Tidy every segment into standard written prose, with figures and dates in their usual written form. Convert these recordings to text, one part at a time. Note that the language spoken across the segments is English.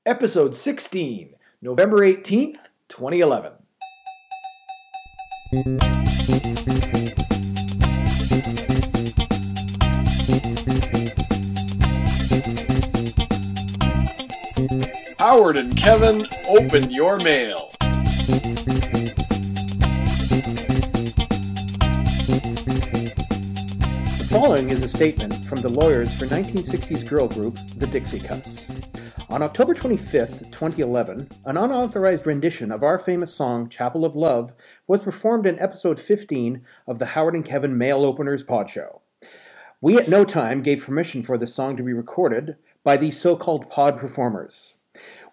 Episode 16, November 18th, 2011. Howard and Kevin, open your mail. The following is a statement from the lawyers for 1960s girl group, the Dixie Cups. On October 25th, 2011, an unauthorized rendition of our famous song, Chapel of Love, was performed in episode 15 of the Howard and Kevin Mail Openers Pod Show. We at no time gave permission for this song to be recorded by these so-called pod performers.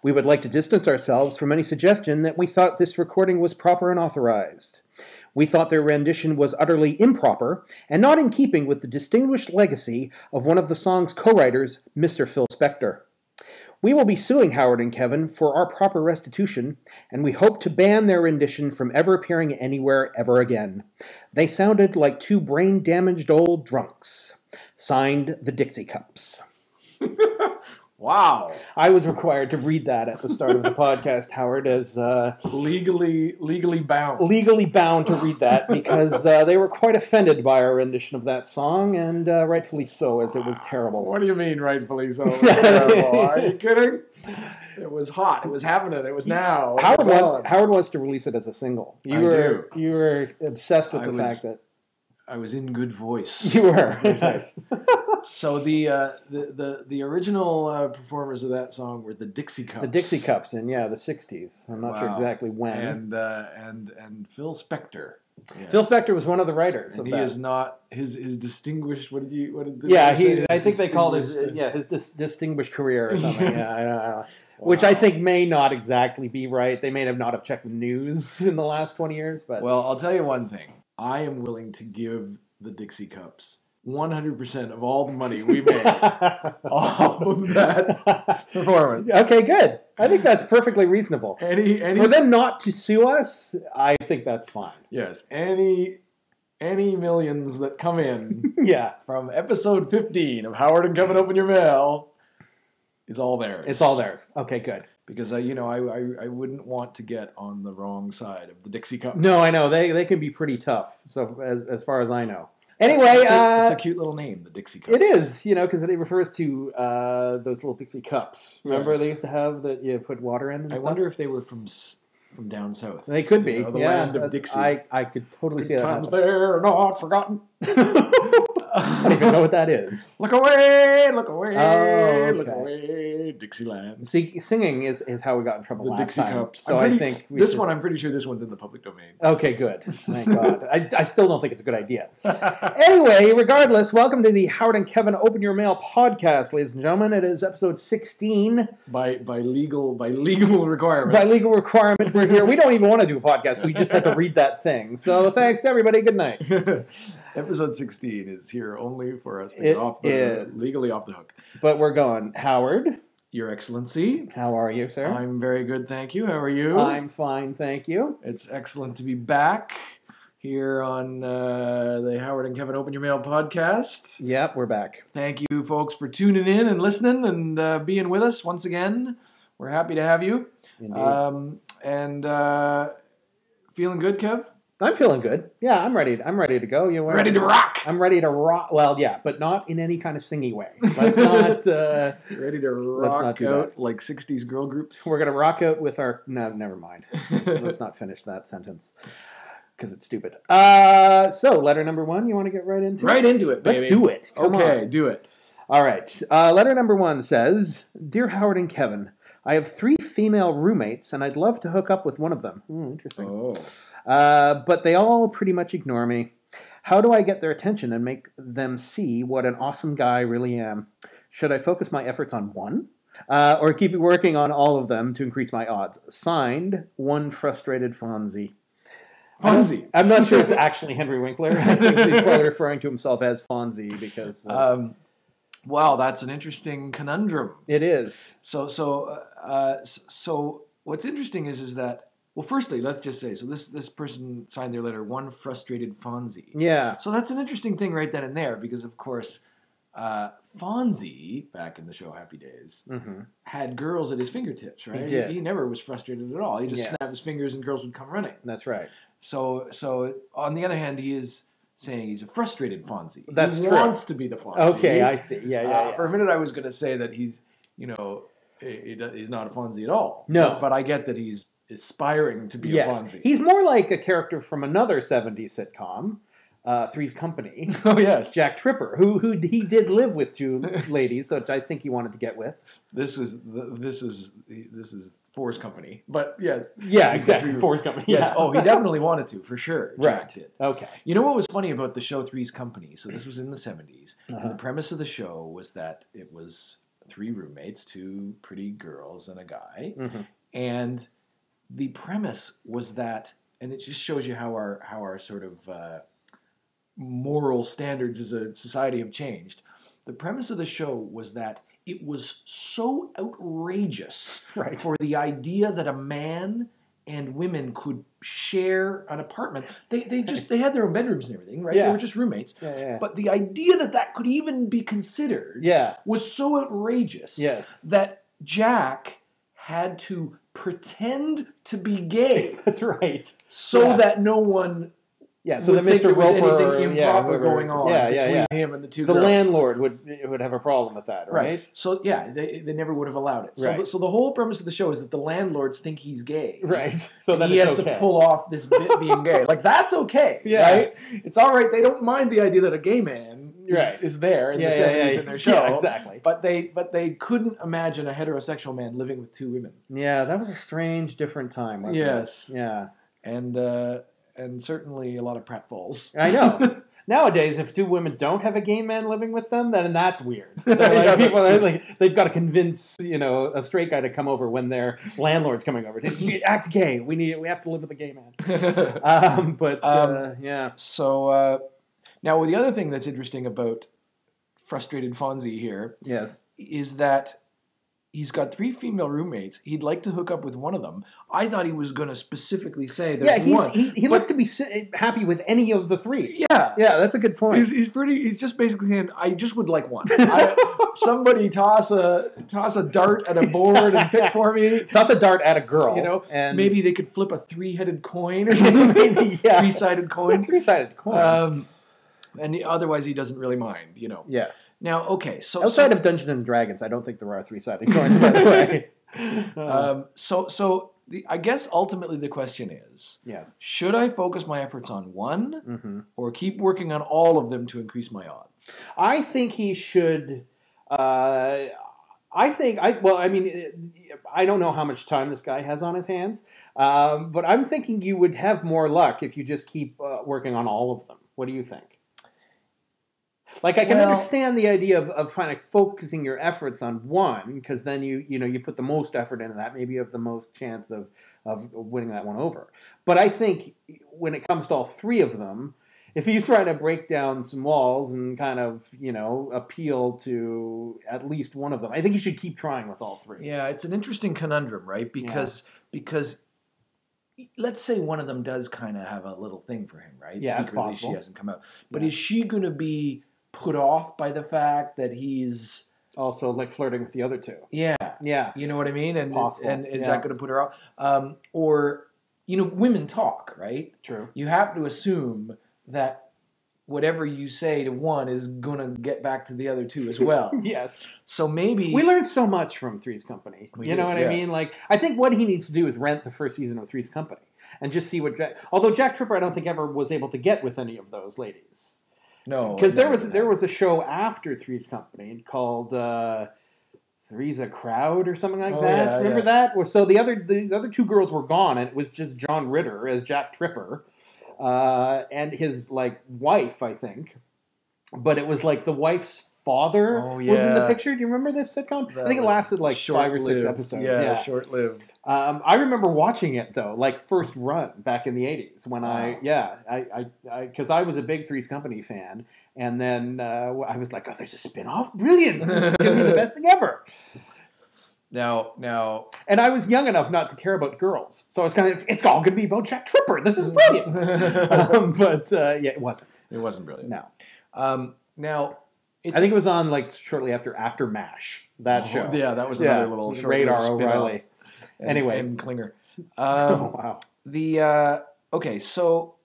We would like to distance ourselves from any suggestion that we thought this recording was proper and authorized. We thought their rendition was utterly improper and not in keeping with the distinguished legacy of one of the song's co-writers, Mr. Phil Spector. We will be suing Howard and Kevin for our proper restitution, and we hope to ban their rendition from ever appearing anywhere ever again. They sounded like two brain-damaged old drunks. Signed, the Dixie Cups. Wow. I was required to read that at the start of the podcast, Howard, as Legally bound. legally bound to read that because they were quite offended by our rendition of that song, and rightfully so, as it was terrible. What do you mean, rightfully so? It was terrible? Are you kidding? It was hot. It was happening. It was now. Howard wants to release it as a single. You were obsessed with the fact that I was in good voice. you were. So the original performers of that song were the Dixie Cups. The Dixie Cups in the 60s. I'm not sure exactly when. And Phil Spector. Yes. Phil Spector was one of the writers. And of he that. is not his distinguished. What did I think they called his distinguished career or something. Yes. I don't know. Wow. Which I think may not exactly be right. They may not have checked the news in the last 20 years. But well, I'll tell you one thing. I am willing to give the Dixie Cups 100% of all the money we made off of that performance. Okay, good. I think that's perfectly reasonable. Any For them not to sue us, I think that's fine. Yes, any millions that come in from episode 15 of Howard and Kevin Open Your Mail is all theirs. It's all theirs. Okay, good. Because I wouldn't want to get on the wrong side of the Dixie Cups. No, I know they can be pretty tough. So as far as I know. Anyway, it's a cute little name, the Dixie Cups. It is, because it refers to those little Dixie cups. Remember they used to have that you put water in and stuff? I wonder if they were from down south. They could be. The land of Dixie. I could totally see that. Times they're not forgotten. I don't even know what that is. Look away, look away, look okay. away, Dixieland. See, singing is how we got in trouble last Dixie time. Cups. So I think I'm pretty sure this one's in the public domain. Okay, good. Thank God. I still don't think it's a good idea. Anyway, regardless, welcome to the Howard and Kevin Open Your Mail podcast, ladies and gentlemen. It is episode 16. By legal requirement. By legal requirement, we're here. We don't even want to do a podcast. We just have to read that thing. So thanks, everybody. Good night. Episode 16 is here only for us to get legally off the hook. But we're going. Howard. Your Excellency. How are you, sir? I'm very good, thank you. How are you? I'm fine, thank you. It's excellent to be back here on the Howard and Kevin Open Your Mail podcast. Yep, we're back. Thank you, folks, for tuning in and listening and being with us once again. We're happy to have you. Indeed. Feeling good, Kev? I'm feeling good. Yeah, I'm ready to go. Ready to rock. I'm ready to rock. Well, yeah, but not in any kind of singy way. Let's not. Ready to rock out like 60s girl groups. We're gonna rock out with our. No, never mind. Let's not finish that sentence because it's stupid. So letter number 1. You want to get right into it? Right into it, baby. Let's do it. Come on. Do it. All right. Letter number 1 says, "Dear Howard and Kevin, I have 3 female roommates, and I'd love to hook up with one of them." Interesting. Oh. But they all pretty much ignore me. How do I get their attention and make them see what an awesome guy I really am? Should I focus my efforts on one? Or keep working on all of them to increase my odds? Signed, one Frustrated Fonzie. Fonzie. I'm not sure it's actually Henry Winkler. I think he's probably referring to himself as Fonzie because... wow, that's an interesting conundrum. It is. So what's interesting is that, well, firstly, let's just say, so this person signed their letter, one Frustrated Fonzie. Yeah. So that's an interesting thing right then and there, because of course, Fonzie, back in the show Happy Days, had girls at his fingertips, right? He did. He never was frustrated at all. He just Yes. snapped his fingers and girls would come running. That's right. So on the other hand, he is saying he's a frustrated Fonzie. That's he true. wants to be the Fonzie. Okay, I see. Yeah. For a minute, I was going to say that he's, he's not a Fonzie at all. No. But I get that he's aspiring to be a Fonzie. He's more like a character from another 70s sitcom, Three's Company. Oh, yes. Jack Tripper, who he did live with two ladies that I think he wanted to get with. This is Four's Company, but yes. Yeah, exactly. Four's Company. Yes. Yeah. Oh, he definitely wanted to, for sure. Right. Jack did. Okay. You know what was funny about the show Three's Company? So this was in the 70s. And the premise of the show was that it was 3 roommates, 2 pretty girls and a guy. And the premise was that, and it just shows you how our sort of moral standards as a society have changed. The premise of the show was that it was so outrageous for the idea that a man and women could share an apartment. They had their own bedrooms and everything, right? Yeah. They were just roommates. Yeah. But the idea that could even be considered was so outrageous that Jack had to pretend to be gay. That's right. So that no one so that Mr. Roper, anything improper going on between him and the 2 girls. The landlord would have a problem with that, right? So they never would have allowed it. So the whole premise of the show is that the landlords think he's gay. Right. So then he has to pull off this bit being gay. Like, that's okay. Right? It's all right. They don't mind the idea that a gay man is there in the 70s in their show. Yeah, exactly. But they couldn't imagine a heterosexual man living with 2 women. Yeah, that was a strange, different time, wasn't it? Yes. Yeah. And certainly a lot of pratfalls. I know. Nowadays, if 2 women don't have a gay man living with them, then that's weird. People are like, they've got to convince a straight guy to come over when their landlord's coming over. Act gay. We have to live with a gay man. So now the other thing that's interesting about Frustrated Fonzie here, is that he's got 3 female roommates. He'd like to hook up with one of them. I thought he was going to specifically say there's one. He looks to be happy with any of the 3. Yeah. Yeah, that's a good point. He's just basically saying, I just would like one. Somebody toss a dart at a board and pick for me. Toss a dart at a girl. And maybe they could flip a 3-headed coin or something. Maybe, 3-sided coin. 3-sided coin. And otherwise, he doesn't really mind, Yes. Now, okay, so outside of Dungeons and Dragons, I don't think there are 3-sided coins, by the way. I guess ultimately the question is: should I focus my efforts on one, or keep working on all of them to increase my odds? I think he should. I don't know how much time this guy has on his hands, but I'm thinking you would have more luck if you just keep working on all of them. What do you think? Like, I can understand the idea of kind of focusing your efforts on one, because then you put the most effort into that. Maybe you have the most chance of winning that one over. But I think when it comes to all 3 of them, if he's trying to break down some walls and kind of, appeal to at least one of them, I think he should keep trying with all 3. Yeah, it's an interesting conundrum, right? Because let's say one of them does kind of have a little thing for him, right? Yeah, it's possible. She hasn't come out. But is she going to be put off by the fact that he's also like flirting with the other 2? Yeah. Yeah. You know what I mean? It's possible. And is that going to put her off? Or, women talk, right? True. You have to assume that whatever you say to one is going to get back to the other 2 as well. Yes. So maybe... We learned so much from Three's Company. You know what I mean? Like, I think what he needs to do is rent the first season of Three's Company and just see what... Although Jack Tripper, I don't think ever was able to get with any of those ladies. No. Because there was a show after Three's Company called Three's a Crowd or something like that. Remember that? So the other 2 girls were gone, and it was just John Ritter as Jack Tripper. And his wife, I think, but it was like the wife's father was in the picture. Do you remember this sitcom? I think it lasted 5 or 6 episodes. Yeah, short-lived. I remember watching it though, first run back in the 80s when because I was a big Three's Company fan, and then I was like, oh, there's a spin-off, brilliant! This is gonna be the best thing ever. Now, and I was young enough not to care about girls, so I was kind of, it's all going to be about Jack Tripper. This is brilliant. But it wasn't. It wasn't brilliant. No. Now, I think it was on like shortly after MASH, that show. Yeah, that was another little short Radar O'Reilly. Anyway. And Klinger. Oh, wow. Okay, so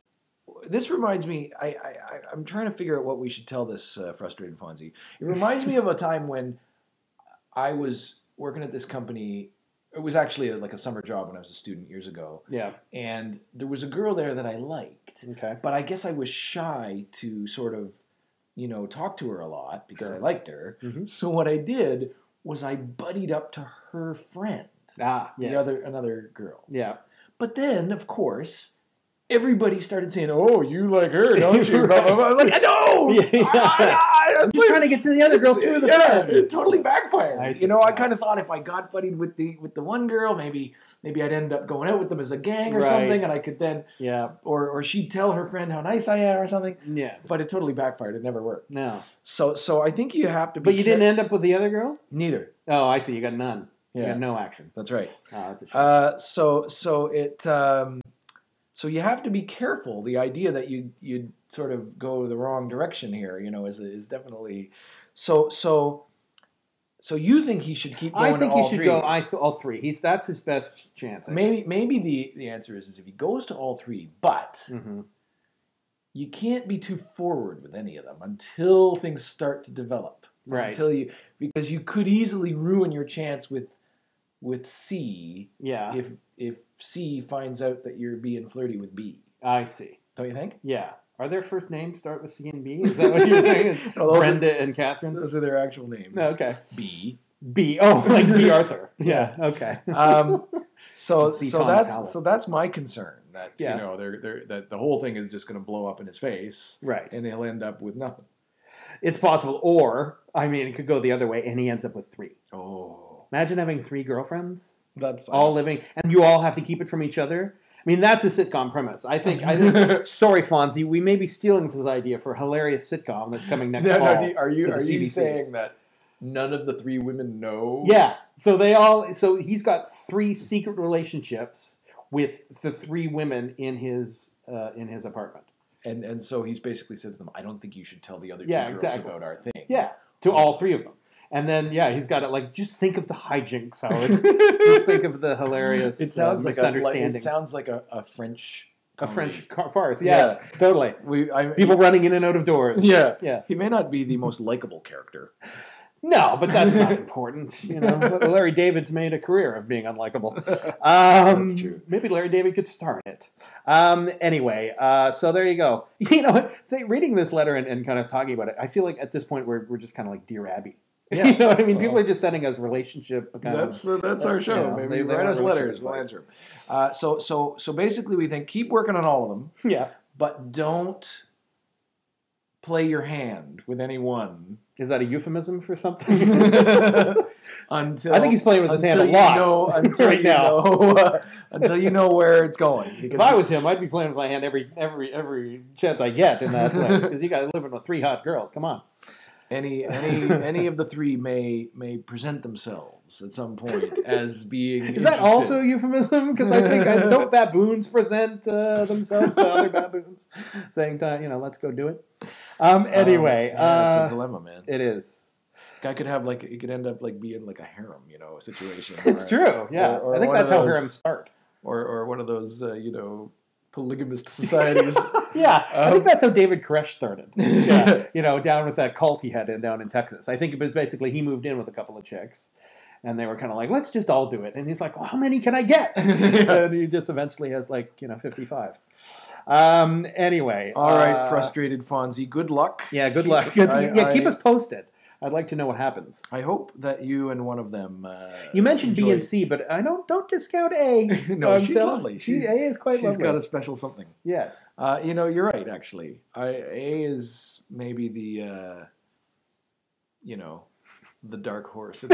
this reminds me, I'm trying to figure out what we should tell this Frustrated Fonzie. It reminds me of a time when I was working at this company. It was actually like a summer job when I was a student years ago. Yeah. And there was a girl there that I liked. Okay. But I guess I was shy to sort of, talk to her a lot because I liked her. Mm-hmm. So what I did was I buddied up to her friend. Yes. Another girl. Yeah. But then, of course, everybody started saying, "Oh, you like her, don't you?" Right. I'm like, I know. I'm just trying to get to the other girl through the friend. It totally backfired. I kind of thought if I got buddied with the one girl, maybe I'd end up going out with them as a gang or something, and I could then, or she'd tell her friend how nice I am or something. Yes. But it totally backfired. It never worked. No. So I think you have to. But you didn't end up with the other girl? Neither. Oh, I see. You got none. Yeah. You got no action. That's right. Oh, that's a shame. So you have to be careful. The idea that you'd sort of go the wrong direction here, is definitely so you think he should keep going? I think to he all should three. Go all three. That's his best chance. Maybe the answer is if he goes to all three, but you can't be too forward with any of them until things start to develop. Right. Because you could easily ruin your chance with C. Yeah. If C finds out that you're being flirty with B. I see. Don't you think? Yeah. Are their first names start with C and B? Is that what you're saying? It's Brenda and Catherine? Those are their actual names. Oh, okay. B. Oh, like B. Arthur. Yeah. Okay. So that's my concern that that the whole thing is just going to blow up in his face. Right. And he'll end up with nothing. It's possible. Or, it could go the other way and he ends up with 3. Oh. Imagine having 3 girlfriends. That's all living, and you all have to keep it from each other. That's a sitcom premise. I think sorry, Fonzie, we may be stealing this idea for a hilarious sitcom that's coming next fall. Are you saying that none of the 3 women know? Yeah. So he's got 3 secret relationships with the 3 women in his apartment. And so he's basically said to them, I don't think you should tell the other 2 girls about our thing. Yeah. To all 3 of them. And then, he's got it just think of the hijinks, Howard. Just think of the hilarious misunderstandings. It sounds like a French comedy. A French farce. Yeah, totally. People running in and out of doors. Yeah. Yes. He may not be the most likable character. No, but that's not important. Larry David's made a career of being unlikable. That's true. Maybe Larry David could star in it. Anyway, so there you go. Reading this letter and kind of talking about it, I feel like at this point we're just kind of like Dear Abby. Yeah. You know what I mean? People are just sending us relationship. That's our show. Maybe they write us letters. We'll answer them. So basically, we think keep working on all of them. Yeah. But don't play your hand with any one. Is that a euphemism for something? Until I think he's playing with his hand a lot until you know where it's going. If I was him, I'd be playing with my hand every chance I get in that place because you got to live with 3 hot girls. Come on. Any of the 3 may present themselves at some point as being. Is that also a euphemism? Because I think don't baboons present themselves to other baboons, saying, let's go do it. Anyway, it's a dilemma, man. It is. Guy could have it could end up being like a harem, situation. It's true. Yeah, I think that's how harems start. Or one of those, polygamist societies. Yeah, I think that's how David Koresh started. Yeah, down with that cult he had down in Texas. I think it was basically he moved in with a couple of chicks, and they were kind of like, let's just all do it. And he's like, well, how many can I get? And he just eventually has 55. Anyway. All right, Frustrated Fonzie, good luck. Yeah, good luck. Keep us posted. I'd like to know what happens. I hope that you and one of them. You mentioned B and C, but I don't discount A. No, she's lovely. A is quite lovely. She's got a special something. Yes. You're right. Actually, A is maybe the the dark horse. It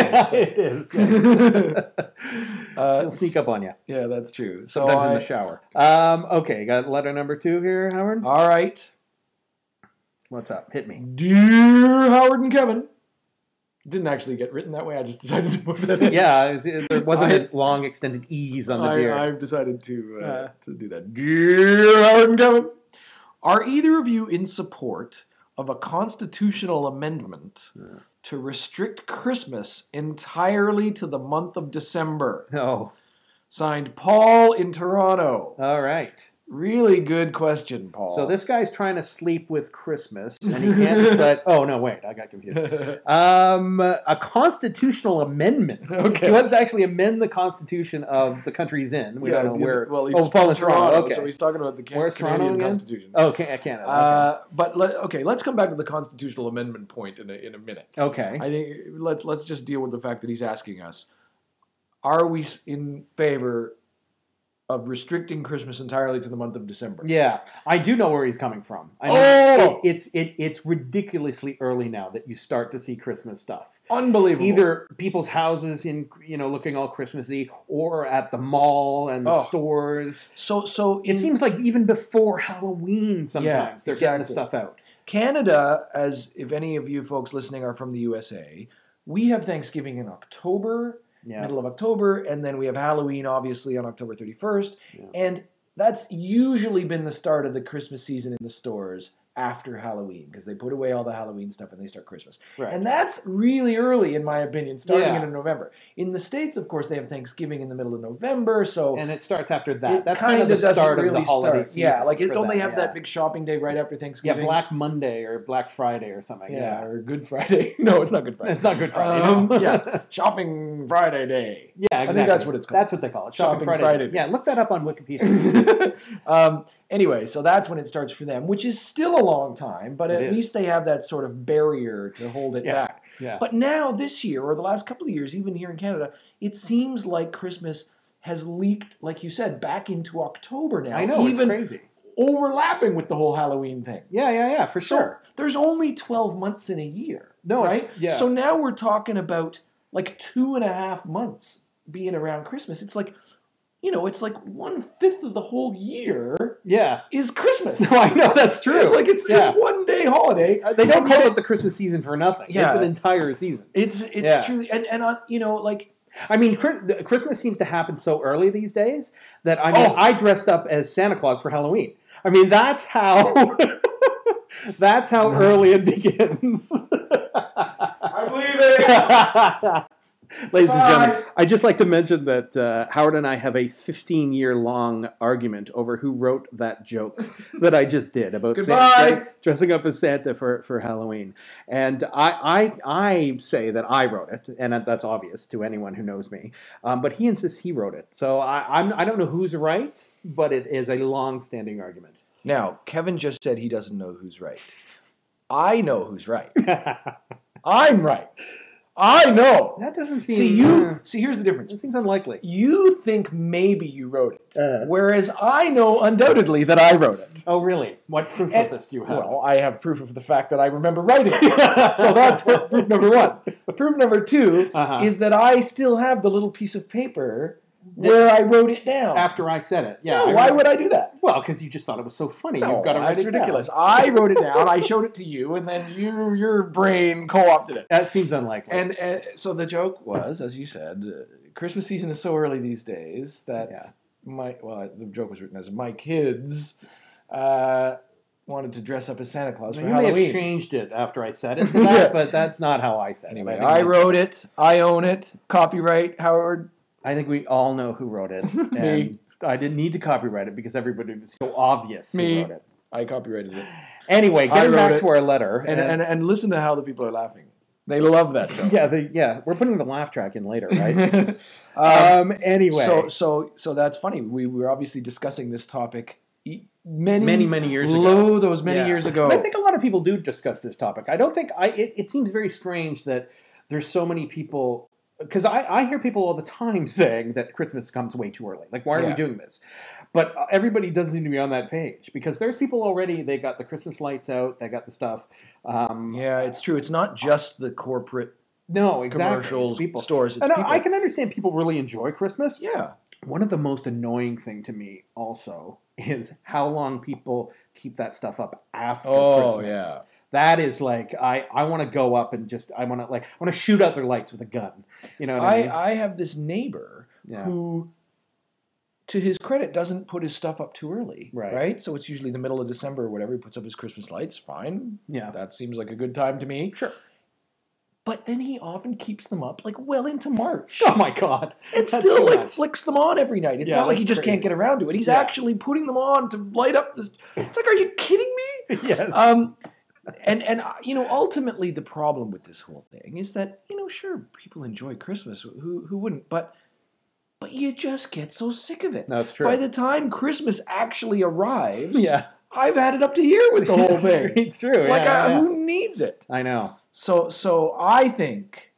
is. Yes. She'll sneak up on you. Yeah, that's true. So sometimes in the shower. Okay, got letter number 2 here, Howard. All right. What's up? Hit me. Dear Howard and Kevin. It didn't actually get written that way. I just decided to put that in. Yeah, there wasn't a long extended E's on the dear. I've decided to do that. Dear Howard and Kevin, are either of you in support of a constitutional amendment to restrict Christmas entirely to the month of December. Oh. Signed, Paul in Toronto. All right. Really good question, Paul. So this guy's trying to sleep with Christmas, and he can't decide. Oh, no, wait. I got confused. A constitutional amendment. Okay. He wants to actually amend the constitution of the country he's in. We don't know where. Well, he's Paul in Toronto. Okay. So he's talking about the Where's Canadian Toronto again? Constitution. Oh, Canada. But let's come back to the constitutional amendment point in a minute. Okay. I think let's just deal with the fact that he's asking us: are we in favor of restricting Christmas entirely to the month of December? Yeah, I do know where he's coming from. I mean, it's ridiculously early now that you start to see Christmas stuff. Unbelievable. Either people's houses looking all Christmassy, or at the mall and the stores. So it seems like even before Halloween, sometimes they're getting the stuff out. Canada, as if any of you folks listening are from the USA, we have Thanksgiving in October. Yeah. Middle of October, and then we have Halloween, obviously, on October 31st. Yeah. And that's usually been the start of the Christmas season in the stores after Halloween, because they put away all the Halloween stuff and they start Christmas. Right. And that's really early, in my opinion, starting in November. In the States, of course, they have Thanksgiving in the middle of November, and it starts after that. That's kind of the start of the holiday season. Yeah, don't they have that big shopping day right after Thanksgiving? Yeah, Black Monday or Black Friday or something. Yeah, or Good Friday. No, it's not Good Friday. It's not Good Friday. Yeah, Shopping Friday Day. Yeah, exactly. I think that's what it's called. That's what they call it. Shopping Friday Day. Yeah, look that up on Wikipedia. Anyway, so that's when it starts for them, which is still a long time, but at least they have that sort of barrier to hold it back. Yeah. But now, this year, or the last couple of years, even here in Canada, it seems like Christmas has leaked, like you said, back into October now. I know, it's crazy. Overlapping with the whole Halloween thing. Yeah, for sure. So there's only 12 months in a year, no, right? Yeah. So now we're talking about like 2.5 months being around Christmas. It's like, it's like 1/5 of the whole year is Christmas. No, I know, that's true. It's like it's 1 day holiday. They don't call it the Christmas season for nothing. Yeah. It's an entire season. It's truly, and I mean, Christmas seems to happen so early these days that I dressed up as Santa Claus for Halloween. I mean, that's how early it begins. I believe it. Ladies and gentlemen, I'd just like to mention that Howard and I have a 15-year-long argument over who wrote that joke that I just did about Santa, dressing up as Santa for Halloween. And I say that I wrote it, and that's obvious to anyone who knows me. But he insists he wrote it. So I don't know who's right, but it is a long-standing argument. Now, Kevin just said he doesn't know who's right. I know who's right. I'm right. I know. That doesn't seem... See, here's the difference. It seems unlikely. You think maybe you wrote it, whereas I know undoubtedly that I wrote it. Oh, really? What proof of this do you have? Well, I have proof of the fact that I remember writing it. So that's proof number one. Proof number two is that I still have the little piece of paper where I wrote it down. After I said it. Yeah. No, why would I do that? Well, because you just thought it was so funny. No, you've got to write it ridiculous. down. I wrote it down, I showed it to you, and then your brain co-opted it. That seems unlikely. And so the joke was, as you said, Christmas season is so early these days that the joke was written as my kids wanted to dress up as Santa Claus for Halloween. You may have changed it after I said it to that, but that's not how I said it. Anyway, I wrote it. I own it. Copyright, Howard. I think we all know who wrote it. And I didn't need to copyright it because everybody was so obvious who wrote it. I copyrighted it. Anyway, getting back to our letter. And listen to how the people are laughing. They love that joke. Yeah, we're putting the laugh track in later, right? Anyway. So that's funny. We were obviously discussing this topic many years ago. Those many years ago. And I think a lot of people do discuss this topic. I don't think... It seems very strange that there's so many people... Because I hear people all the time saying that Christmas comes way too early. Like, why are we doing this? But everybody doesn't seem to be on that page. Because there's people already, they got the Christmas lights out, they got the stuff. It's true. It's not just the corporate commercials, people. Stores. It's and people. I can understand people really enjoy Christmas. Yeah. One of the most annoying thing to me also is how long people keep that stuff up after Christmas. Oh, yeah. That is like I want to go up and I want to shoot out their lights with a gun. You know what I mean? I have this neighbor who to his credit, doesn't put his stuff up too early, right? So it's usually the middle of December or whatever. He puts up his Christmas lights. Fine. Yeah. That seems like a good time to me. Sure. But then he often keeps them up like well into March. Oh my God. And still like flicks them on every night. It's not like he just can't get around to it. He's actually putting them on to light up this. It's like, are you kidding me? Yes. And you know, ultimately the problem with this whole thing is that, you know, sure, people enjoy Christmas. Who wouldn't? But you just get so sick of it. That's true. By the time Christmas actually arrives, yeah, I've had it up to here with the whole thing. It's true. Like, who needs it? I know. So I think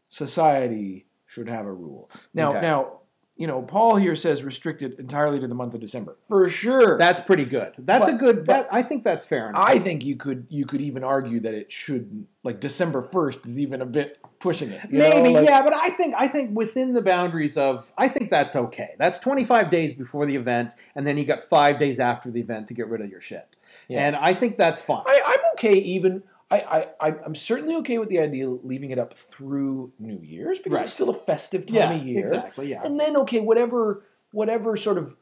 society should have a rule. Now, you know, Paul here says restricted entirely to the month of December. For sure. That's pretty good. I think that's fair enough. I think you could even argue that it shouldn't, like December 1st is even a bit pushing it. Maybe, yeah, but I think within the boundaries of, I think that's okay. That's 25 days before the event, and then you got 5 days after the event to get rid of your shit. Yeah. And I think that's fine. I'm okay even... I'm certainly okay with the idea of leaving it up through New Year's because it's still a festive time of year. Exactly, yeah. And then, okay, whatever sort of,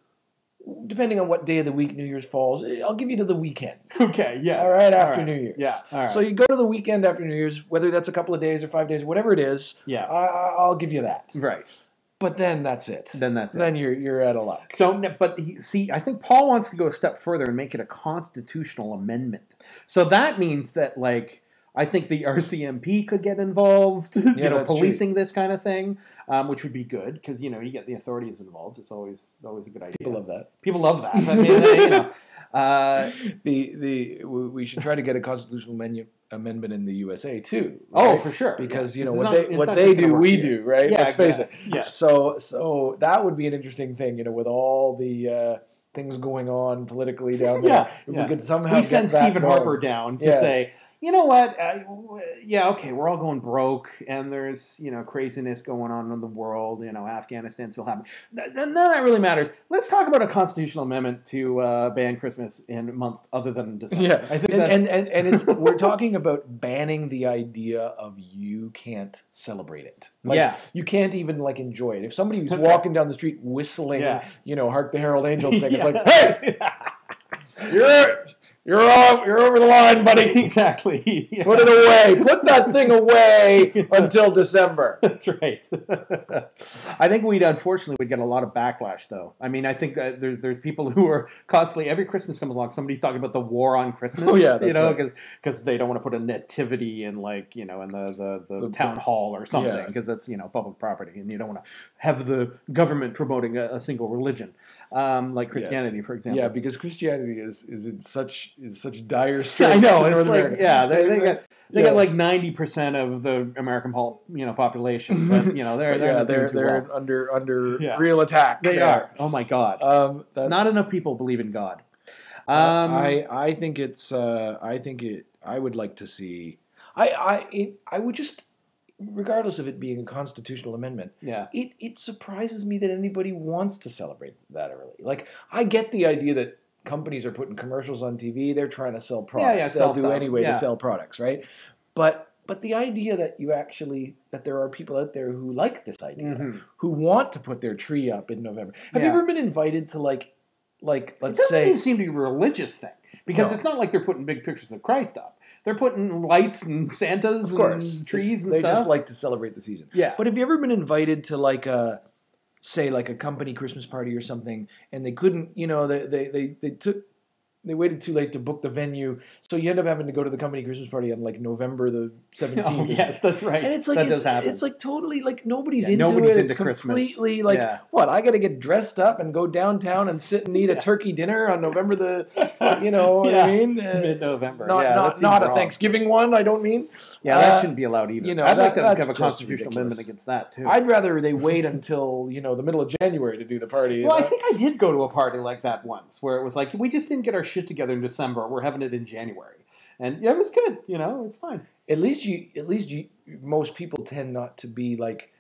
depending on what day of the week New Year's falls, I'll give you to the weekend. Okay, yes. All right, after New Year's. Yeah, all right. So you go to the weekend after New Year's, whether that's a couple of days or 5 days, whatever it is, I'll give you that. Right. But then that's it. Then you're out of luck. So, but I think Paul wants to go a step further and make it a constitutional amendment. So that means that, like, I think the RCMP could get involved, policing this kind of thing, which would be good because, you know, you get the authorities involved. It's always a good idea. People love that. People love that. I mean, we should try to get a constitutional amendment in the USA too. Right? Oh, for sure. Because what they do, we do, right? Yeah, let's face it. Yes. So that would be an interesting thing, you know, with all the things going on politically down there. If we could somehow send Stephen Harper down to say, you know what? Okay, we're all going broke, and there's, you know, craziness going on in the world. You know, Afghanistan still happening. None of that really matters. Let's talk about a constitutional amendment to ban Christmas in months other than December. Yeah, I think and we're talking about banning the idea of you can't celebrate it. Like, you can't even like enjoy it. If somebody was walking down the street whistling, you know, "Hark the Herald Angels" sing, it's like, hey, You're over the line, buddy. Exactly. Yeah. Put it away. Put that thing away until December. That's right. I think unfortunately we'd get a lot of backlash, though. I mean, I think that there's people who are constantly, every Christmas comes along, somebody's talking about the war on Christmas. Oh yeah, you know, because they don't want to put a nativity in, like, you know, in the town hall or something, because that's, you know, public property, and you don't want to have the government promoting a single religion, like Christianity, for example. Yeah, because Christianity is in such dire straits. I know. It's like America. they got like 90% of the American population, but you know they're under real attack. They are. Oh my God. Not enough people believe in God. I think it's. I would like to see. I would just, regardless of it being a constitutional amendment, it surprises me that anybody wants to celebrate that early. Like, I get the idea that companies are putting commercials on TV. They're trying to sell products. They'll do anyway to sell products, right? But the idea that that there are people out there who like this idea, who want to put their tree up in November. Have you ever been invited to let's say? It doesn't even seem to be a religious thing, because it's not like they're putting big pictures of Christ up. They're putting lights and Santas and trees and stuff. They just like to celebrate the season. Yeah. But have you ever been invited to like a company Christmas party or something, and they couldn't, you know, they waited too late to book the venue, so you end up having to go to the company Christmas party on like November the 17th. Oh, yes, that's right. And it's like, that does happen. It's like totally like nobody's into nobody's it. Into it's Christmas. Completely like, what? I got to get dressed up and go downtown and sit and eat a turkey dinner on November the, you know what I mean? Mid-November. Not a Thanksgiving one. I don't mean. Yeah, that shouldn't be allowed either. You know, I'd like to have a constitutional amendment against that too. I'd rather they wait until, you know, the middle of January to do the party. Well, I think I did go to a party like that once, where it was like, we just didn't get our shit together in December. We're having it in January, and it was good. You know, it's fine. At least most people tend not to be like,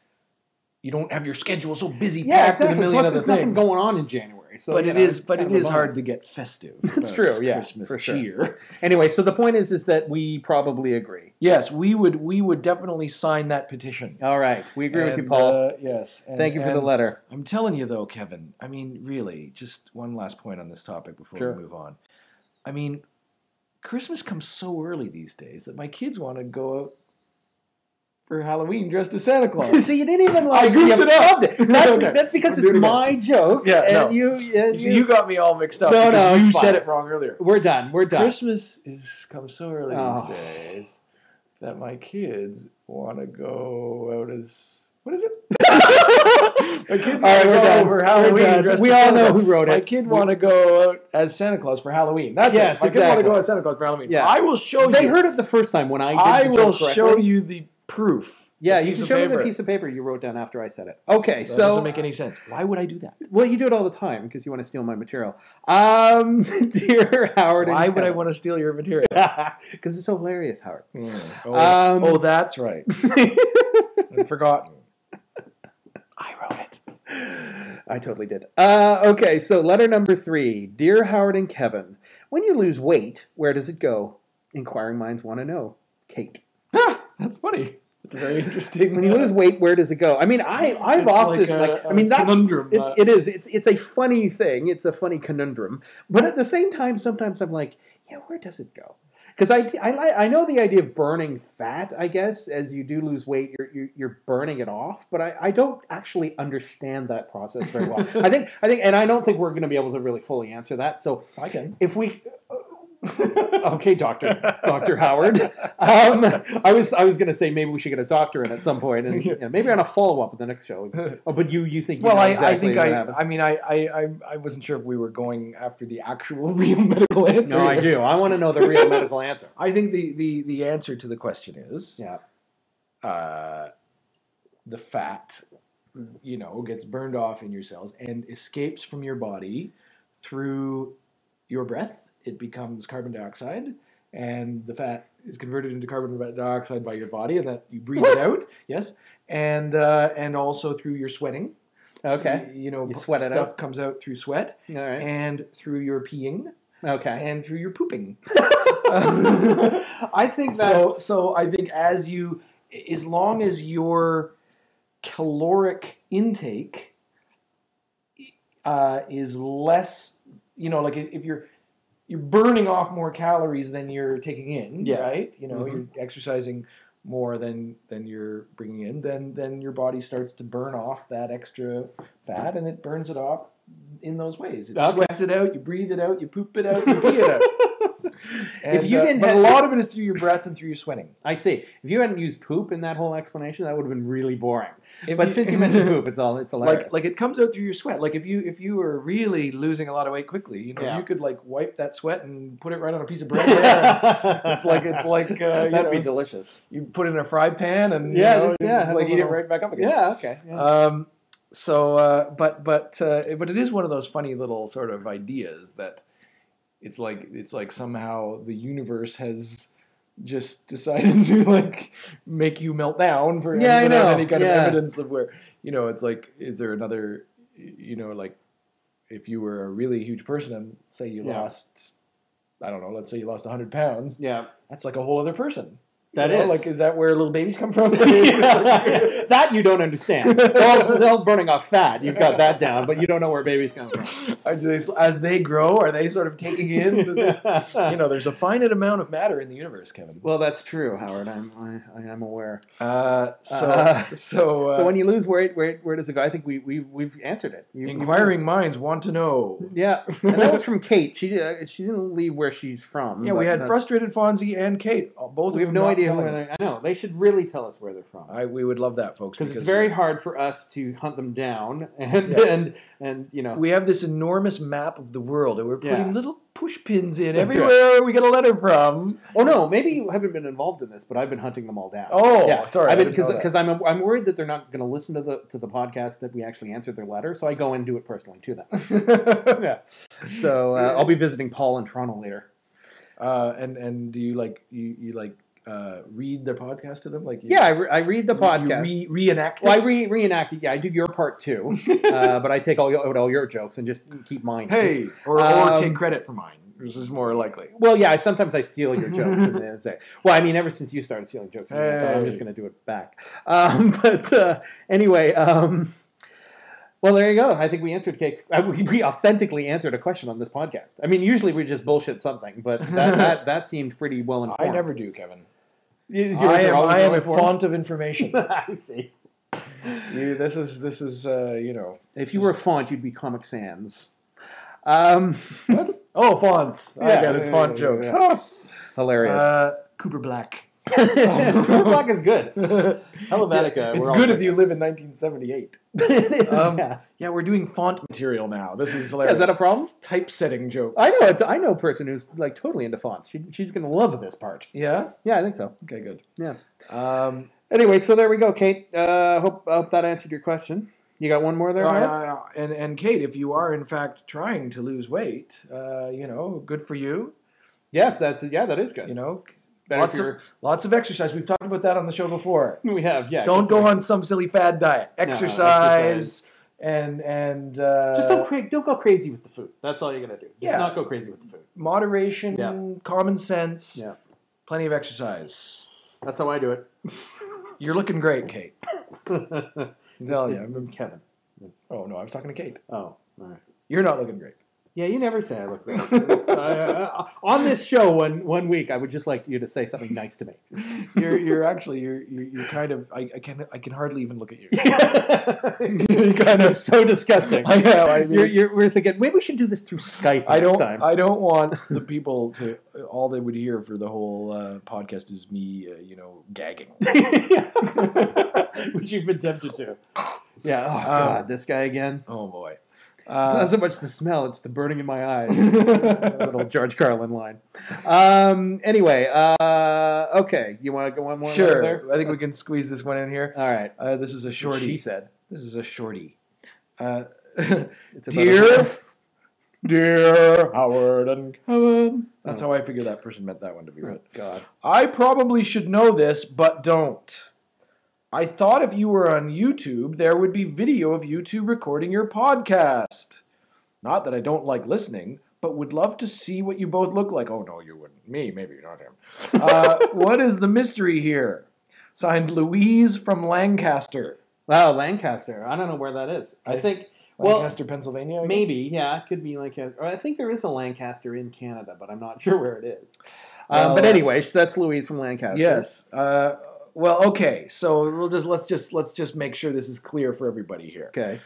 you don't have your schedule so busy. Yeah, packed exactly. With a million Plus, there's nothing going on in January, So, but it is hard to get festive. It's true, yeah, Christmas for sure. cheer. Anyway, so the point is that we probably agree. Yes, we would definitely sign that petition. All right, we agree with you, Paul. Yes. Thank you for the letter. I'm telling you, though, Kevin, I mean, really, just one last point on this topic before we move on. I mean, Christmas comes so early these days that my kids want to go out for Halloween dressed as Santa Claus. See, you didn't even like. I goofed it up. That's because it's my joke. Yeah, and no. You got me all mixed up. No, you it's said fine. it wrong earlier. We're done. Christmas comes so early these days that my kids want to go out as. What is it? My kids want to go out for Halloween. We all know who wrote it. My kid want to go out as Santa Claus for Halloween. That's it. My kid want to go as Santa Claus for Halloween. Yeah. I will show you. They heard it the first time when I did I the will joke show you the proof. Yeah, you can show me the piece of paper you wrote down after I said it. Okay, that doesn't make any sense. Why would I do that? Well, you do it all the time because you want to steal my material. Dear Howard and Why Kevin. would I want to steal your material? Because it's so hilarious, Howard. That's right. I've forgotten. I wrote it. I totally did. Okay, so letter number 3. Dear Howard and Kevin, when you lose weight, where does it go? Inquiring minds want to know. Kate. That's funny. It's very interesting. When you lose weight, where does it go? I mean, I've often that's conundrum. It's a funny thing. It's a funny conundrum. But at the same time, sometimes I'm like, yeah, where does it go? Because I know the idea of burning fat. I guess as you do lose weight, you're burning it off. But I don't actually understand that process very well. I think, and I don't think we're going to be able to really fully answer that. So I can. If we. Okay, Dr. Howard. I was going to say maybe we should get a doctor in at some point, and maybe on a follow up at the next show. Oh, but you think? You know exactly what happened. I mean, I wasn't sure if we were going after the actual real medical answer. No, I do. I want to know the real medical answer. I think the answer to the question is, the fat, gets burned off in your cells and escapes from your body through your breath. It becomes carbon dioxide, and the fat is converted into carbon dioxide by your body, and that you breathe it out. Yes, and also through your sweating. Okay, you sweat it out. Stuff comes out through sweat, all right, and through your peeing. Okay, and through your pooping. I think that's so. I think as long as your caloric intake is less, like if you're burning off more calories than you're taking in, right? You're exercising more than you're bringing in, then your body starts to burn off that extra fat, and it burns it off in those ways. It sweats it out, you breathe it out, you poop it out, you pee it out. And, if you didn't, but a lot of it is through your breath and through your sweating. I see. If you hadn't used poop in that whole explanation, that would have been really boring. Since you mentioned poop, it's hilarious. Like it comes out through your sweat. Like if you were really losing a lot of weight quickly, you could wipe that sweat and put it right on a piece of bread. It's like that'd be delicious. You put it in a fry pan and eat it right back up again. Yeah. Okay. Yeah. But it is one of those funny little sort of ideas that it's like somehow the universe has just decided to make you melt down without any kind of evidence of where it's like, is there another if you were a really huge person and say you lost, I don't know, let's say you lost 100 pounds, that's like a whole other person. That is. Is that where little babies come from? That you don't understand. They're burning off fat. You've got that down, but you don't know where babies come from. As they grow, are they sort of taking in? There's a finite amount of matter in the universe, Kevin. Well, that's true, Howard. I am aware. So when you lose weight, where does it go? I think we've answered it. Inquiring minds want to know. Yeah, and that was from Kate. She didn't leave where she's from. Yeah, we had Frustrated Fonzie and Kate. Both. We have no idea where they're. I know they should really tell us where they're from. We would love that, folks, because it's very hard for us to hunt them down, and we have this enormous map of the world, and we're putting little push pins in everywhere we get a letter from. Oh no, maybe you haven't been involved in this, but I've been hunting them all down. Oh, yeah. Sorry, because I'm worried that they're not going to listen to the podcast that we actually answered their letter, so I go and do it personally to them. Yeah. So I'll be visiting Paul in Toronto later. And do you read their podcast to them? Like, I read the podcast. You reenact it? Well, I reenact it. Yeah, I do your part too. But I take all your jokes and just keep mine. Hey, or take credit for mine. This is more likely. Well, yeah, sometimes I steal your jokes and then say, well, I mean, ever since you started stealing jokes, I thought I'm just going to do it back. Anyway, well, there you go. I think we answered Kate's. We authentically answered a question on this podcast. I mean, usually we just bullshit something, but that seemed pretty well informed. I never do, Kevin. I am a font of information. I see. This is If you were a font, you'd be Comic Sans. What? Oh, fonts. Yeah, I got it. Font jokes. Yeah. Hilarious. Cooper Black. Cooper Black is good. Helvetica. It's good if you live in 1978. Yeah, we're doing font material now. This is hilarious. Is that a problem? Typesetting jokes. I know a person who's like totally into fonts. She's going to love this part. Yeah? Yeah, I think so. Okay, good. Yeah. Anyway, so there we go, Kate. Hope that answered your question. You got one more there? And Kate, if you are in fact trying to lose weight, good for you. Yes, that is good. Lots of exercise. We've talked about that on the show before. We have, yeah. Don't go on some silly fad diet. Exercise and just don't go crazy with the food. That's all you're gonna do. Just not go crazy with the food. Moderation, common sense, plenty of exercise. That's how I do it. You're looking great, Kate. It's Kevin. Oh no, I was talking to Kate. Oh, all right. You're not looking great. Yeah, you never say I look great. On this show, one week, I would just like you to say something nice to me. You're kind of. I can hardly even look at you. You're kind of so disgusting. I know. We're thinking maybe we should do this through Skype next time. I don't want the people to. All they would hear for the whole podcast is me, gagging. Which you've been tempted to. Yeah. Oh God, this guy again. Oh boy. It's not so much the smell; it's the burning in my eyes. Little George Carlin line. Anyway, okay. You want to go one more? Sure. There? I think we can squeeze this one in here. All right. This is a shorty. She said. This is a shorty. It's Dear Howard and Kevin. That's how I figure that person meant that one to be read. God. I probably should know this, but don't. I thought if you were on YouTube, there would be video of you two recording your podcast. Not that I don't like listening, but would love to see what you both look like. Oh, no, you wouldn't. Me, maybe, not him. What is the mystery here? Signed, Louise from Lancaster. Wow, Lancaster. I don't know where that is. I think... Lancaster, Pennsylvania? Maybe, yeah. It could be Lancaster. I think there is a Lancaster in Canada, but I'm not sure where it is. But anyway, that's Louise from Lancaster. Yes. Well, okay. So let's just make sure this is clear for everybody here. Okay.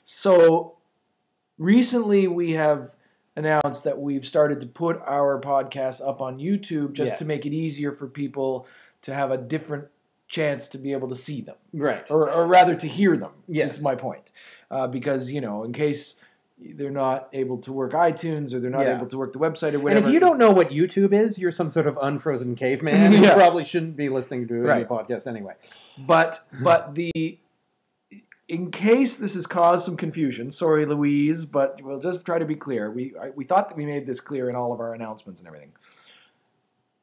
So recently we have announced that we've started to put our podcasts up on YouTube just to make it easier for people to have a different chance to be able to see them. Right. Or rather to hear them. Yes. Is my point. Because, in case they're not able to work iTunes or they're not able to work the website or whatever. And if you don't know what YouTube is, you're some sort of unfrozen caveman. You probably shouldn't be listening to any podcast anyway. But in case this has caused some confusion, sorry, Louise, but we'll just try to be clear. We thought that we made this clear in all of our announcements and everything.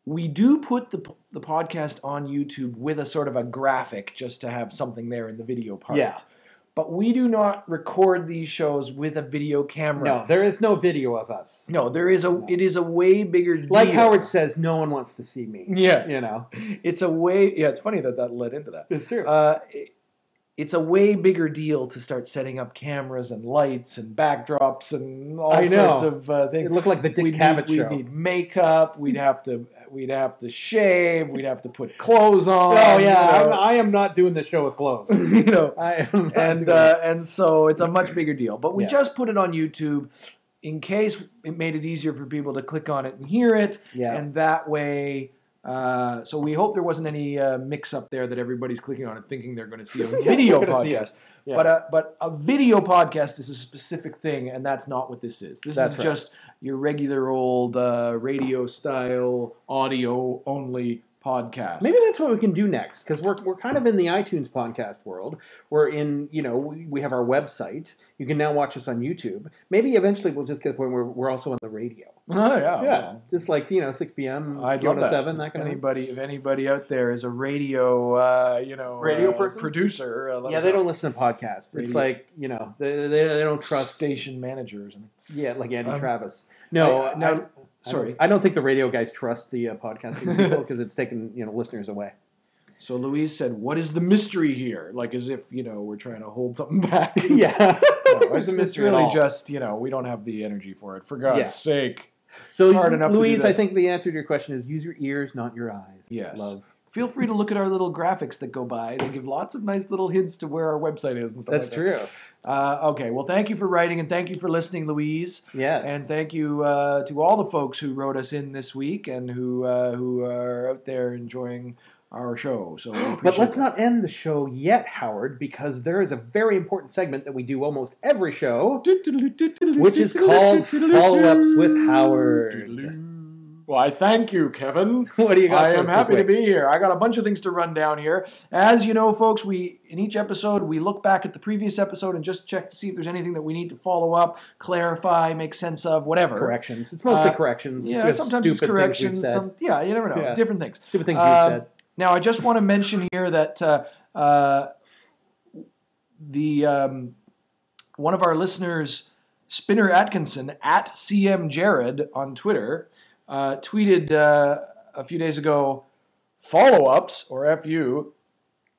We do put the podcast on YouTube with a sort of a graphic just to have something there in the video part. Yeah. But we do not record these shows with a video camera. No, there is no video of us. No, it is a way bigger deal. Like Howard says, no one wants to see me. Yeah. It's a way... Yeah, it's funny that led into that. It's true. It's a way bigger deal to start setting up cameras and lights and backdrops and all sorts of things. It looked like the Dick Cavett show. We'd need makeup. We'd have to shave. We'd have to put clothes on. Oh yeah, I am not doing the show with clothes. I am and so it's a much bigger deal. But we just put it on YouTube in case it made it easier for people to click on it and hear it. Yeah. And that way. So we hope there wasn't any mix-up there that everybody's clicking on it thinking they're going to see a video podcast. Yeah. But a video podcast is a specific thing, and that's not what this is. This is just your regular old radio-style, audio-only podcast. Maybe that's what we can do next, because we're kind of in the iTunes podcast world. We're in, we have our website. You can now watch us on YouTube. Maybe eventually we'll just get to the point where we're also on the radio. Oh, yeah. Yeah, just like, 6 p.m., I'd love that. 7, that kind of thing. If anybody out there is a radio, radio person? Producer. They don't listen to podcasts. Radio. It's like, they don't trust. Station managers. Yeah, like Andy Travis. No, sorry. I don't think the radio guys trust the podcasting people because it's taken, listeners away. So Louise said, "What is the mystery here?" Like as if, we're trying to hold something back. Yeah. No, it's really just, we don't have the energy for it. For God's sake. So, Louise, I think the answer to your question is use your ears, not your eyes. Yes. Love. Feel free to look at our little graphics that go by. They give lots of nice little hints to where our website is and stuff. That's true. Okay, well, thank you for writing and thank you for listening, Louise. Yes. And thank you to all the folks who wrote us in this week and who are out there enjoying our show. So, but let's not end the show yet, Howard, because there is a very important segment that we do almost every show, which is called Follow-Ups with Howard. Why, thank you, Kevin. What do you got? I am happy to be here. I got a bunch of things to run down here. As you know, folks, in each episode, we look back at the previous episode and just check to see if there's anything that we need to follow up, clarify, make sense of, whatever. Corrections. It's mostly corrections. Yeah, sometimes it's corrections. You never know. Yeah. Different things. Stupid things you've said. Now, I just want to mention here that one of our listeners, Spinner Atkinson, at CM Jared on Twitter, tweeted a few days ago, "Follow-ups, or FU,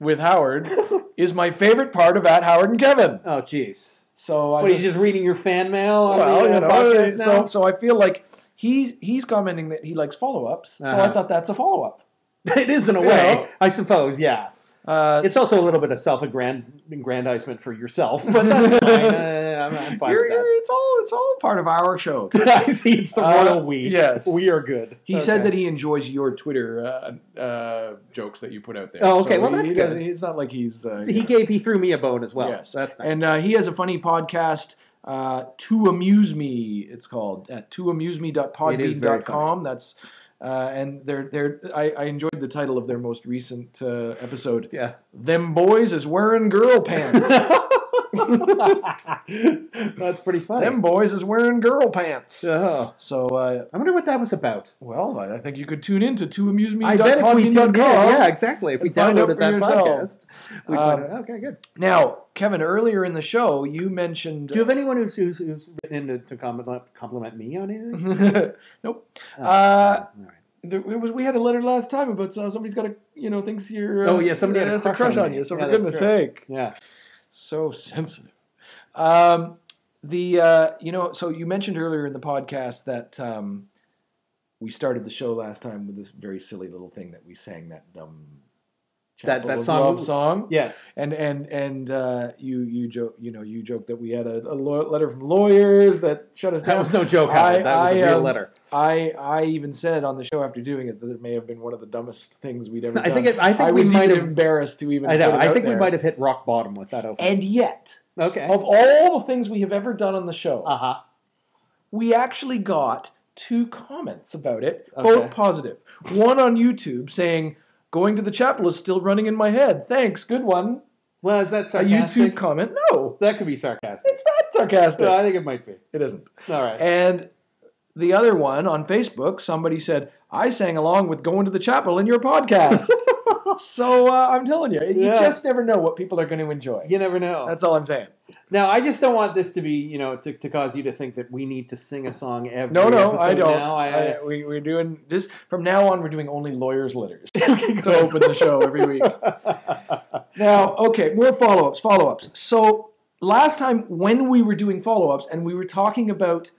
with Howard is my favorite part of at Howard and Kevin." Oh, jeez. So are you just reading your fan mail on the podcast now? So I feel like he's commenting that he likes follow-ups, so I thought that's a follow-up. It is in a way, I suppose, yeah. It's also a little bit of self-aggrandizement for yourself, but that's fine. I'm fine with that. It's all part of our show. I see, it's the royal we. Yes. We are good. He said that he enjoys your Twitter jokes that you put out there. Oh, okay. Well, that's good. It's not like he's... he threw me a bone as well. Yes. That's nice. And he has a funny podcast, To Amuse Me, it's called, at toamuseme.podbean.com. That's... and I enjoyed the title of their most recent episode. Yeah. "Them boys is wearing girl pants." That's pretty funny. "Them boys is wearing girl pants." Oh. So I wonder what that was about. Well, I think you could tune in to toamuseme.podbean.com. I bet if we tuned in, yeah, exactly. If we downloaded that podcast, we'd find out. Okay, good. Now, Kevin, earlier in the show, you mentioned... Do you have anyone who's written in to compliment me on anything? Nope. All right. We had a letter last time about somebody's got thinks you're... somebody had a crush on you. So for goodness sake. Yeah. So sensitive. So you mentioned earlier in the podcast that we started the show last time with this very silly little thing that we sang, that that song. Yes. And you joked that we had a letter from lawyers that shut us down. That was no joke, Howard. That was a real letter. I even said on the show after doing it that it may have been one of the dumbest things we'd ever done. I was even embarrassed to even. I know. I think we might have hit rock bottom with that opening. And yet, okay, of all the things we have ever done on the show, we actually got 2 comments about it, both positive. One on YouTube saying, "Going to the chapel is still running in my head. Thanks, good one." Well, is that sarcastic? A YouTube comment? No. That could be sarcastic. It's not sarcastic. No, I think it might be. It isn't. All right. And the other one on Facebook, somebody said, "I sang along with Going to the Chapel in your podcast." So I'm telling you, you just never know what people are going to enjoy. You never know. That's all I'm saying. Now, I just don't want this to be, to cause you to think that we need to sing a song every episode. No, I don't. Now. We're doing this from now on. We're doing only lawyers' letters to open the show every week. Now, okay, more follow-ups. So last time when we were doing follow-ups and we were talking about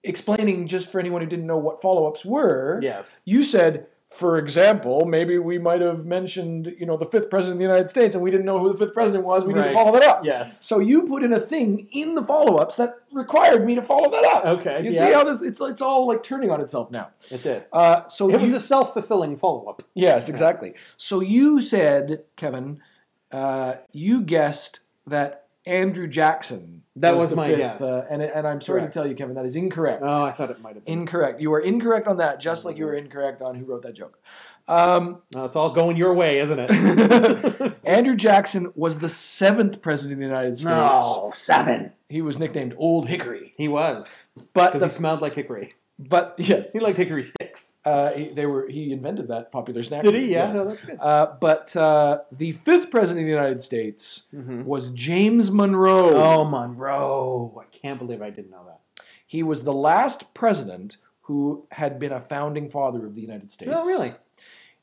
explaining, just for anyone who didn't know what follow-ups were, yes, you said, for example, maybe we might have mentioned, the 5th president of the United States, and we didn't know who the 5th president was. We need to follow that up. Yes. So you put in a thing in the follow-ups that required me to follow that up. Okay. You see how this? It's all like turning on itself now. It did. So it was a self-fulfilling follow-up. Yes, exactly. So you said, Kevin, you guessed that Andrew Jackson. That was the my fifth, guess. And I'm sorry to tell you, Kevin, that is incorrect. Oh, I thought it might have been. Incorrect. You are incorrect on that, just like you were incorrect on who wrote that joke. It's all going your way, isn't it? Andrew Jackson was the 7th president of the United States. No, 7. He was nicknamed Old Hickory. He was. But because he smelled like hickory. But yes, he liked hickory sticks. He invented that popular snack. Did he? Yeah, yes. no, that's good. But the 5th president of the United States was James Monroe. Oh, Monroe! I can't believe I didn't know that. He was the last president who had been a founding father of the United States. Oh, really?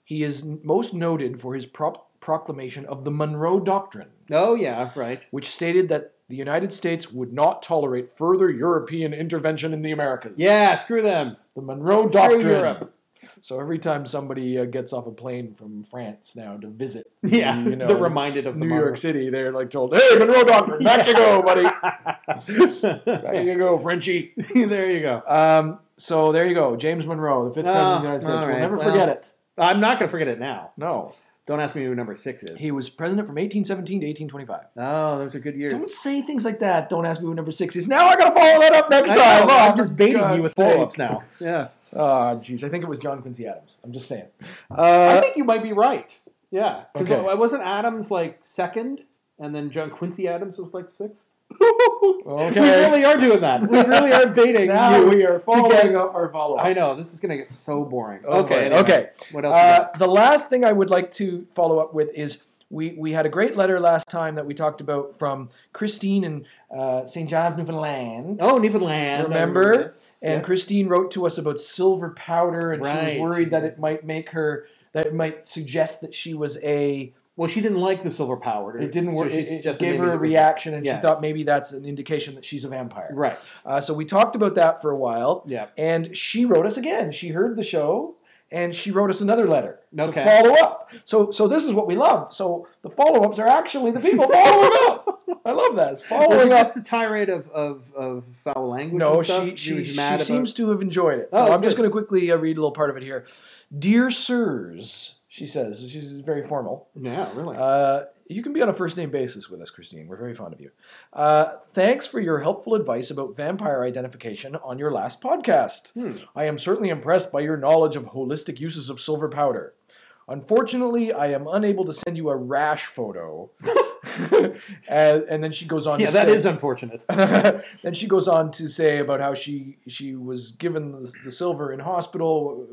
He is most noted for his proclamation of the Monroe Doctrine. Oh, yeah, right. Which stated that the United States would not tolerate further European intervention in the Americas. Yeah, screw them. The Monroe Doctrine. Screw Europe. So every time somebody gets off a plane from France now to visit, they're reminded of New York City, they're like told, "Hey, Monroe Doctrine, back you go, buddy. Back you go, Frenchie." There you go. So there you go, James Monroe, the 5th president of the United States. Right. We'll never forget it. I'm not going to forget it now. No. Don't ask me who number 6 is. He was president from 1817 to 1825. Oh, those are good years. Don't say things like that. Don't ask me who number 6 is. Now I got to follow that up next time. I'm just baiting you with follow-ups now. Yeah. Oh, jeez. I think it was John Quincy Adams. I'm just saying. I think you might be right. Yeah. Because wasn't Adams like 2nd, and then John Quincy Adams was like 6th? Okay. We really are doing that. We really are baiting now you. We are following up our follow-up. I know. This is going to get so boring. Okay. Anyway. Okay. What else? The last thing I would like to follow up with is we had a great letter last time that we talked about from Christine in St. John's, Newfoundland. Oh, Newfoundland. Remember? Yes. And Christine wrote to us about silver powder, and she was worried that it might that it might suggest that she was a... Well, she didn't like the silver powder. It didn't work. So it gave her a reaction, and she thought maybe that's an indication that she's a vampire. Right. So we talked about that for a while. Yeah. And she wrote us again. She heard the show, and she wrote us another letter to Okay. follow up. So this is what we love. So the follow-ups are actually the people following up. I love that. It's following up. Just a tirade of foul language No, and stuff? she mad seems to have enjoyed it. So I'm just going to quickly read a little part of it here. Dear Sirs... She says, she's very formal. Yeah, really. You can be on a first-name basis with us, Christine. We're very fond of you. Thanks for your helpful advice about vampire identification on your last podcast. I am certainly impressed by your knowledge of holistic uses of silver powder. Unfortunately, I am unable to send you a rash photo. And then she goes on to say... Yeah, that is unfortunate. Then she goes on to say about how she was given the silver in hospital,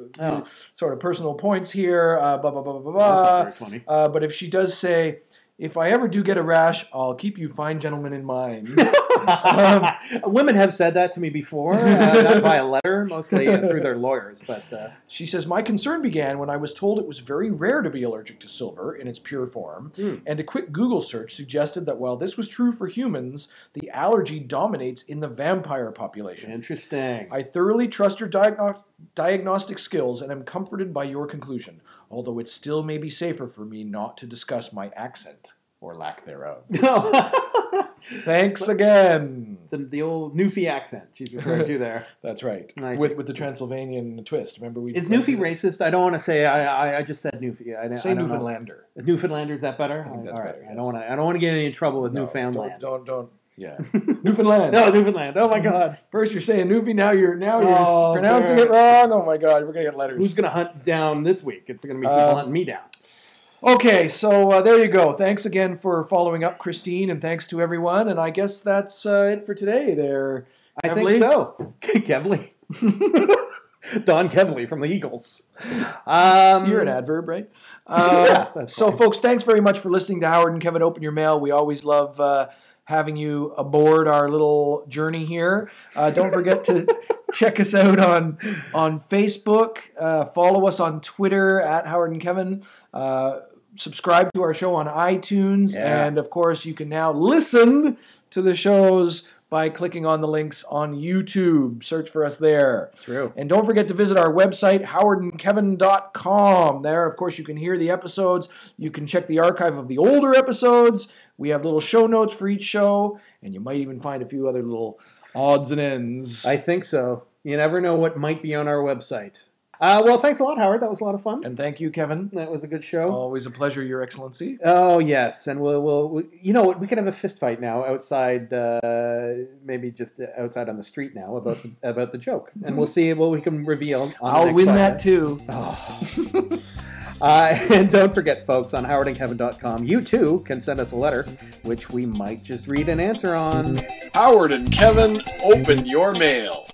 sort of personal points here, blah, blah, blah, blah, blah. That's not very funny. But if she does say, if I ever do get a rash, I'll keep you fine gentlemen in mind. Women have said that to me before, not via letter, mostly through their lawyers. But she says, my concern began when I was told it was very rare to be allergic to silver in its pure form, and a quick Google search suggested that while this was true for humans, the allergy dominates in the vampire population. Interesting. I thoroughly trust your diagnostic skills and am comforted by your conclusion, although it still may be safer for me not to discuss my accent or lack thereof. Thanks again. The old Newfie accent she's referring to there. That's right. Nice. With the Transylvanian twist. Remember Is Newfie racist? I don't want to say. I just said Newfie. Say Newfoundlander. Newfoundlander, is that better? I think that's better. Yes. I don't want to get any trouble with Newfoundland. Don't. Yeah. Newfoundland. No, Newfoundland. Oh my God. First you're saying Newfie, now you're pronouncing it wrong. Oh my God, we're gonna get letters. Who's gonna hunt down this week? It's gonna be people hunting me down. Okay, so there you go. Thanks again for following up, Christine, and thanks to everyone. And I guess that's it for today there. I think so. Kevley. Don Kevley from the Eagles. You're an adverb, right? Yeah, so, folks, thanks very much for listening to Howard and Kevin Open Your Mail. We always love having you aboard our little journey here. Don't forget to check us out on Facebook. Follow us on Twitter at Howard and Kevin. Subscribe to our show on iTunes. Yeah. And, of course, you can now listen to the shows by clicking on the links on YouTube. Search for us there. True. And don't forget to visit our website, HowardandKevin.com. There, of course, you can hear the episodes. You can check the archive of the older episodes. We have little show notes for each show, and you might even find a few other little odds and ends. I think so. You never know what might be on our website. Well, thanks a lot, Howard. That was a lot of fun. And thank you, Kevin. That was a good show. Always a pleasure, Your Excellency. Oh, yes. And we'll you know what? We can have a fist fight now outside, maybe just outside on the street now about the joke. And we'll see what we can reveal. I'll win that too. Oh. And don't forget, folks, on HowardandKevin.com, you too can send us a letter, which we might just read an answer on. Howard and Kevin, open your mail.